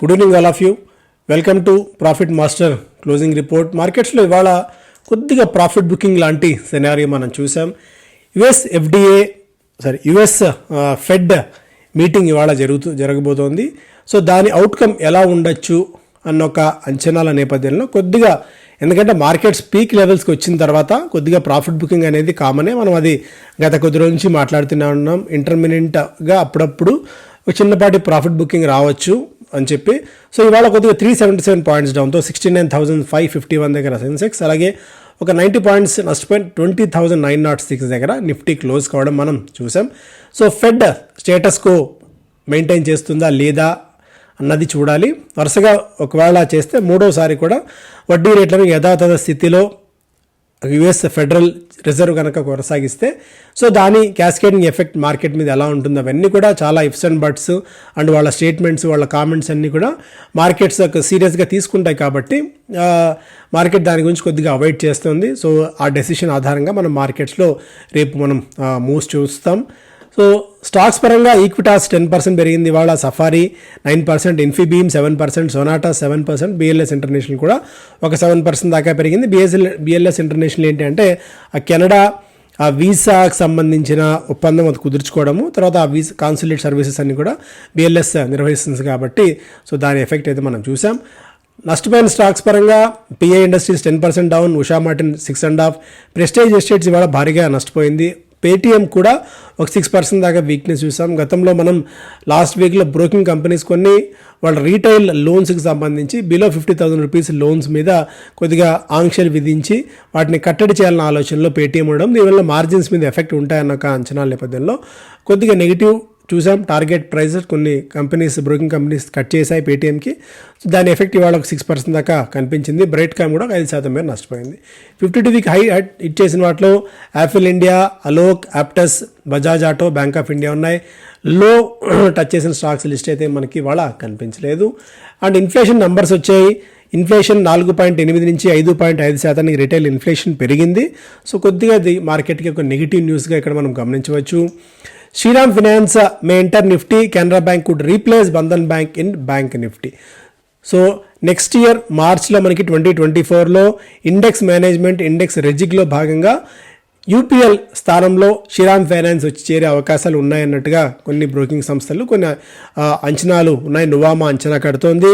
Good evening all of you. Welcome to profit master closing report. మార్కెట్స్లో ఇవాళ కొద్దిగా profit booking లాంటి scenario మనం చూసాం. యుఎస్ ఫెడ్ మీటింగ్ ఇవాళ జరగబోతోంది. సో దాని అవుట్కమ్ ఎలా ఉండొచ్చు అన్న ఒక అంచనాల నేపథ్యంలో కొద్దిగా, ఎందుకంటే మార్కెట్స్ పీక్ లెవెల్స్కి వచ్చిన తర్వాత కొద్దిగా ప్రాఫిట్ బుకింగ్ అనేది కామనే. మనం అది గత కొద్ది రోజుల నుంచి మాట్లాడుతూనే ఉన్నాం. ఇంటర్మినెంట్గా అప్పుడప్పుడు ఒక చిన్నపాటి ప్రాఫిట్ బుకింగ్ రావచ్చు అని చెప్పి. సో ఇవాళ కొద్దిగా 377 పాయింట్స్ డౌన్తో 69,551 దగ్గర సెన్సెక్స్, అలాగే ఒక 90 పాయింట్స్ నష్టపోయిన 20,906 దగ్గర నిఫ్టీ క్లోజ్ కావడం మనం చూసాం. సో ఫెడ్ స్టేటస్కో మెయింటైన్ చేస్తుందా లేదా అన్నది చూడాలి. వరుసగా ఒకవేళ చేస్తే మూడోసారి కూడా వడ్డీ రేట్లను యథాతథ స్థితిలో యుఎస్ ఫెడరల్ రిజర్వ్ కనుక కొనసాగిస్తే సో దాని క్యాస్కేడింగ్ ఎఫెక్ట్ మార్కెట్ మీద ఎలా ఉంటుంది అవన్నీ కూడా చాలా ఇఫ్స్ అండ్ బట్స్ అండ్ వాళ్ళ స్టేట్మెంట్స్, వాళ్ళ కామెంట్స్ అన్నీ కూడా మార్కెట్స్ సీరియస్గా తీసుకుంటాయి. కాబట్టి మార్కెట్ దాని గురించి కొద్దిగా అవాయిడ్ చేస్తుంది. సో ఆ డెసిషన్ ఆధారంగా మనం మార్కెట్స్లో రేపు మనం మూవ్స్ చూస్తాం. సో స్టాక్స్ పరంగా ఈక్విటాస్ 10% పెరిగింది ఇవాళ, safari 9%, Infibeam 7%, Sonata 7%, BLS international కూడా ఒక 7% దాకా పెరిగింది. బిఎల్ఎస్ ఇంటర్నేషనల్ ఏంటి అంటే ఆ కెనడా ఆ వీసాకు సంబంధించిన ఒప్పందం అది కుదుర్చుకోవడము, తర్వాత ఆ వీసా కాన్సులేట్ సర్వీసెస్ అన్ని కూడా బిఎల్ఎస్ నిర్వహిస్తుంది కాబట్టి సో దాని ఎఫెక్ట్ అయితే మనం చూసాం. నష్టపోయిన స్టాక్స్ పరంగా pi industries 10% down, Usha Martin 6.5%, prestige estates ఇవాళ భారీగా నష్టపోయింది. పేటీఎం కూడా ఒక 6% దాకా వీక్నెస్ చూసాం. గతంలో మనం లాస్ట్ వీక్లో బ్రోకింగ్ కంపెనీస్ కొన్ని వాళ్ళ రీటైల్ లోన్స్కి సంబంధించి బిలో 50,000 రూపీస్ లోన్స్ మీద కొద్దిగా ఆంక్షలు విధించి వాటిని కట్టడి చేయాలన్న ఆలోచనలో పేటీఎం ఉండడం, దీనివల్ల మార్జిన్స్ మీద ఎఫెక్ట్ ఉంటాయన్న ఒక అంచనాల నేపథ్యంలో కొద్దిగా నెగిటివ్ చూసాం. టార్గెట్ ప్రైజెస్ కొన్ని కంపెనీస్, బ్రోకింగ్ కంపెనీస్ కట్ చేశాయి పేటీఎంకి. దాని ఎఫెక్ట్ ఇవాళ ఒక 6% దాకా కనిపించింది. బ్రైట్ కామ్ కూడా 5% మేర నష్టపోయింది. 52 వీక్ హై హిట్ చేసిన వాటిలో Apple India, Alok, Aptus, Bajaj auto, bank of India ఉన్నాయి. లో టచ్ చేసిన స్టాక్స్ లిస్ట్ అయితే మనకి ఇవాళ కనిపించలేదు. అండ్ ఇన్ఫ్లేషన్ నంబర్స్ వచ్చాయి. ఇన్ఫ్లేషన్ 4.8 నుంచి 5.5% రిటైల్ ఇన్ఫ్లేషన్ పెరిగింది. సో కొద్దిగా ఇది మార్కెట్కి ఒక నెగిటివ్ న్యూస్గా ఇక్కడ మనం గమనించవచ్చు. Shriram finance may enter Nifty, Canara bank could replace Bandhan bank in bank Nifty. So next year మార్చ్లో మనకి 2024లో ఇండెక్స్ మేనేజ్మెంట్ ఇండెక్స్ రెజిగ్లో భాగంగా యూపీఎల్ స్థానంలో శ్రీరామ్ ఫైనాన్స్ వచ్చి చేరే అవకాశాలు ఉన్నాయన్నట్టుగా కొన్ని బ్రోకింగ్ సంస్థలు కొన్ని అంచనాలు ఉన్నాయి. నువామా అంచనా కడుతోంది.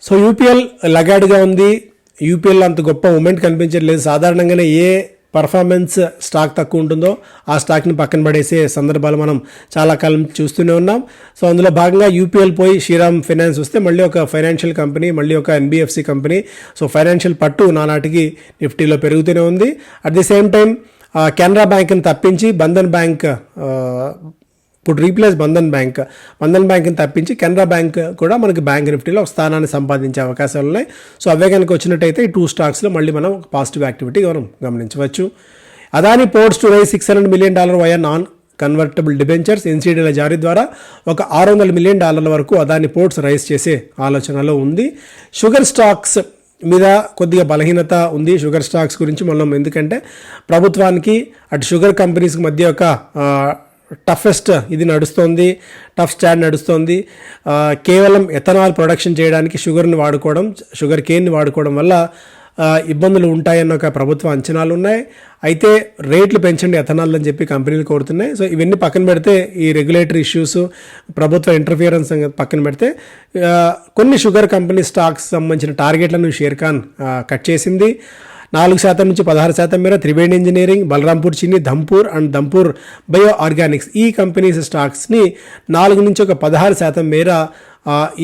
సో యూపీఎల్ లగాడ్గా ఉంది. యూపీఎల్ అంత గొప్ప మూమెంట్ కనిపించట్లేదు. సాధారణంగానే ఏ పర్ఫార్మెన్స్ స్టాక్ తక్కువ ఉంటుందో ఆ స్టాక్ని పక్కన పడేసే సందర్భాలు మనం చాలా కాలం చూస్తూనే ఉన్నాం. సో అందులో భాగంగా యూపీఎల్ పోయి శ్రీరామ్ ఫైనాన్స్ వస్తే మళ్ళీ ఒక ఫైనాన్షియల్ కంపెనీ, మళ్ళీ ఒక ఎన్బిఎఫ్సి కంపెనీ. సో ఫైనాన్షియల్ పట్టు నానాటికి నిఫ్టీలో పెరుగుతూనే ఉంది. At the same time Canara బ్యాంక్ని తప్పించి బంధన్ బ్యాంక్ ఇప్పుడు రీప్లేస్ బంధన్ బ్యాంక్ని తప్పించి కెనరా బ్యాంక్ కూడా మనకి బ్యాంక్ నిఫ్టీలో ఒక స్థానాన్ని సంపాదించే అవకాశాలు ఉన్నాయి. సో అవే కనుక వచ్చినట్టయితే ఈ 2 స్టాక్స్లో మళ్ళీ మనం పాజిటివ్ యాక్టివిటీ మనం గమనించవచ్చు. Adani ports to rise $600 million via non convertible debentures. ఎన్సీడీల జారీ ద్వారా ఒక $600 million వరకు అదాని పోర్ట్స్ రైజ్ చేసే ఆలోచనలో ఉంది. షుగర్ స్టాక్స్ మీద కొద్దిగా బలహీనత ఉంది. షుగర్ స్టాక్స్ గురించి మనం ఎందుకంటే ప్రభుత్వానికి అటు షుగర్ కంపెనీస్కి మధ్య ఒక టఫెస్ట్ ఇది నడుస్తోంది, టఫ్ స్టాండ్ నడుస్తోంది. కేవలం ఎథనాల్ ప్రొడక్షన్ చేయడానికి షుగర్ కేన్ని వాడుకోవడం వల్ల ఇబ్బందులు ఉంటాయన్న ఒక ప్రభుత్వ అంచనాలు ఉన్నాయి. అయితే రేట్లు పెంచండి ఎథనాల్ అని చెప్పి కంపెనీలు కోరుతున్నాయి. సో ఇవన్నీ పక్కన పెడితే, ఈ రెగ్యులేటరీ ఇష్యూస్, ప్రభుత్వ ఇంటర్ఫియరెన్స్ పక్కన పెడితే కొన్ని షుగర్ కంపెనీ స్టాక్స్ సంబంధించిన టార్గెట్లను షేర్ ఖాన్ కట్ చేసింది. 4% నుంచి 16% మేర Triveni engineering, Balrampur Chini, Dhampur bio organics ఈ కంపెనీస్ స్టాక్స్ని 4 నుంచి ఒక 16% మేర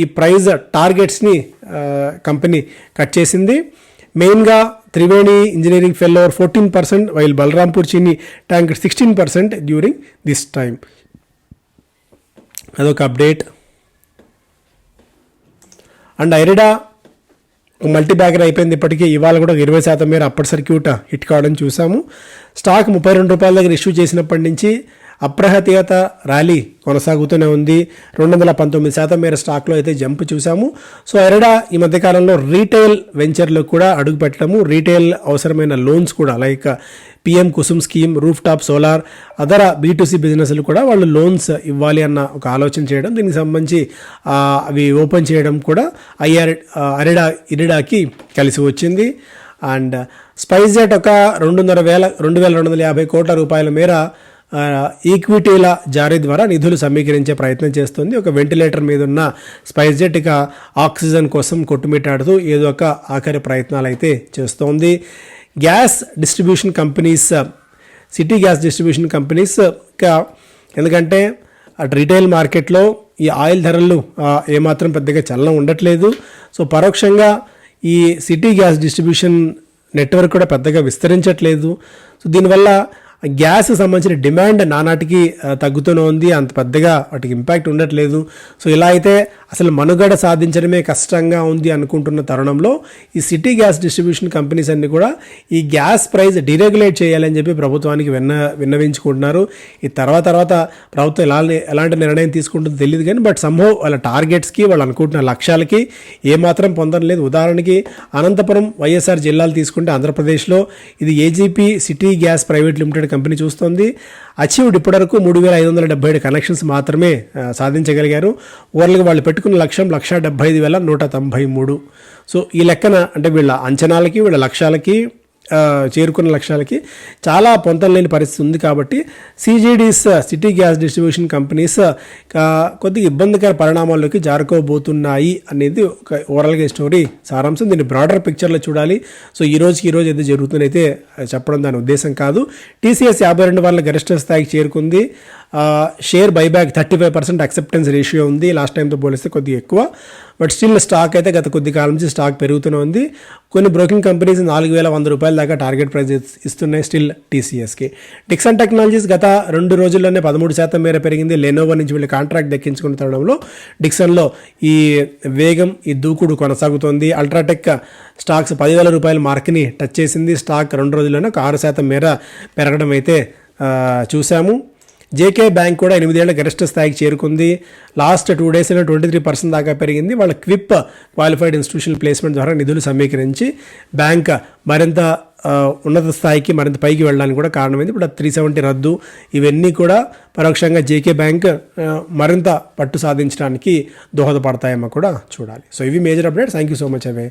ఈ ప్రైజ్ టార్గెట్స్ని కంపెనీ కట్ చేసింది. మెయిన్గా Triveni engineering fell over 14%, while Balrampur Chini tank 16% during this time. అదొక update. And already multi bagger అయిపోయింది ఇప్పటికీ. ఇవాళ కూడా 20% మేర అప్పర్ సర్క్యూట్ హిట్ కావడం చూసాము. స్టాక్ 32 రూపాయల దగ్గర ఇష్యూ చేసినప్పటి నుంచి అప్రహతియత ర్యాలీ కొనసాగుతూనే ఉంది. 219% మేర స్టాక్లో అయితే జంప్ చూసాము. సో ఎరడా ఈ మధ్యకాలంలో రీటైల్ వెంచర్లో కూడా అడుగు పెట్టడము, రీటైల్ అవసరమైన లోన్స్ కూడా like PM Kusum scheme, roof top solar, other B to C బిజినెస్లు కూడా వాళ్ళు లోన్స్ ఇవ్వాలి అన్న ఒక ఆలోచన చేయడం, దీనికి సంబంధించి అవి ఓపెన్ చేయడం కూడా ఇరిడాకి కలిసి వచ్చింది. అండ్ స్పైస్ జెట్ ఒక 2,250 కోట్ల రూపాయల మేర ఈక్విటీల జారీ ద్వారా నిధులు సమీకరించే ప్రయత్నం చేస్తుంది. ఒక వెంటిలేటర్ మీద ఉన్న స్పైస్ జెట్ ఇక ఆక్సిజన్ కోసం కొట్టుమిట్టాడుతూ ఏదో ఒక ఆఖరి ప్రయత్నాలు అయితే చేస్తోంది. Gas distribution companies, city gas distribution companies ఎందుకంటే అటు రీటైల్ మార్కెట్లో ఈ ఆయిల్ ధరలు ఏమాత్రం పెద్దగా చలనం ఉండట్లేదు. సో పరోక్షంగా ఈ సిటీ గ్యాస్ డిస్ట్రిబ్యూషన్ నెట్వర్క్ కూడా పెద్దగా విస్తరించట్లేదు. సో దీనివల్ల గ్యాస్ సంబంధించిన డిమాండ్ నానాటికి తగ్గుతూనే ఉంది, అంత పెద్దగా వాటికి ఇంపాక్ట్ ఉండట్లేదు. సో ఇలా అయితే అసలు మనుగడ సాధించడమే కష్టంగా ఉంది అనుకుంటున్న తరుణంలో ఈ సిటీ గ్యాస్ డిస్ట్రిబ్యూషన్ కంపెనీస్ అన్ని కూడా ఈ గ్యాస్ ప్రైస్ డిరెగ్యులేట్ చేయాలని చెప్పి ప్రభుత్వానికి విన్నవించుకుంటున్నారు. ఈ తర్వాత ప్రభుత్వం ఎలాంటి నిర్ణయం తీసుకుంటుందో తెలియదు కానీ బట్ సంభవ్ వాళ్ళ టార్గెట్స్కి వాళ్ళు అనుకుంటున్న లక్ష్యాలకి ఏమాత్రం పొందడం లేదు. ఉదాహరణకి అనంతపురం వైఎస్ఆర్ జిల్లాలు తీసుకుంటే ఆంధ్రప్రదేశ్లో ఇది AGP city gas private limited company చూస్తోంది. అచీవ్డ్ ఇప్పటివరకు 3,577 కనెక్షన్స్ మాత్రమే సాధించగలిగారు. ఓవర్గా వాళ్ళు పెట్టుకున్న లక్ష్యం 1,75,193. సో ఈ లెక్కన అంటే వీళ్ళ అంచనాలకి వీళ్ళ లక్ష్యాలకి చేరుకున్న లక్ష్యాలకి చాలా పొంతన లేని పరిస్థితి ఉంది. కాబట్టి సిజిడిస్, సిటీ గ్యాస్ డిస్ట్రిబ్యూషన్ కంపెనీస్ కొద్దిగా ఇబ్బందికర పరిణామాల్లోకి జారుకోబోతున్నాయి అనేది ఒక ఓవరాల్గా స్టోరీ సారాంశం. దీన్ని బ్రాడర్ పిక్చర్లో చూడాలి. సో ఈ రోజు ఏది జరుగుతుందైతే చెప్పడం దాని ఉద్దేశం కాదు. టీసీఎస్ 52 గరిష్ట స్థాయికి చేరుకుంది. షేర్ బైబ్యాక్ 35% అక్సెప్టెన్స్ రేషియో ఉంది. లాస్ట్ టైంతో పోలిస్తే కొద్దిగా ఎక్కువ, బట్ స్టిల్ స్టాక్ అయితే గత కొద్ది కాలం నుంచి స్టాక్ పెరుగుతూనే ఉంది. కొన్ని బ్రోకింగ్ కంపెనీస్ 4,100 రూపాయల దాకా టార్గెట్ ప్రైస్ ఇస్తున్నాయి స్టిల్ టీసీఎస్కి. డిక్సన్ టెక్నాలజీస్ గత 2 రోజుల్లోనే 13% మేర పెరిగింది. లెనోవో నుంచి వీళ్ళు కాంట్రాక్ట్ దక్కించుకున్న తరుణంలో డిక్సన్లో ఈ వేగం, ఈ దూకుడు కొనసాగుతోంది. అల్ట్రాటెక్ స్టాక్స్ 10,000 రూపాయల మార్క్ని టచ్ చేసింది. స్టాక్ 2 రోజుల్లోనే 6% మేర పెరగడం అయితే చూసాము. జేకే బ్యాంక్ కూడా 8 ఏళ్ల గరిష్ట స్థాయికి చేరుకుంది. లాస్ట్ 2 డేస్లో 23% దాకా పెరిగింది. వాళ్ళ క్విప్ క్వాలిఫైడ్ ఇన్స్టిట్యూషనల్ ప్లేస్మెంట్ ద్వారా నిధులు సమీకరించి బ్యాంక్ మరింత ఉన్నత స్థాయికి మరింత పైకి వెళ్ళడానికి కూడా కారణమైంది. ఇప్పుడు 370 రద్దు, ఇవన్నీ కూడా పరోక్షంగా జేకే బ్యాంక్ మరింత పట్టు సాధించడానికి దోహదపడతాయేమో కూడా చూడాలి. సో ఇవి major updates. Thank you so much. Away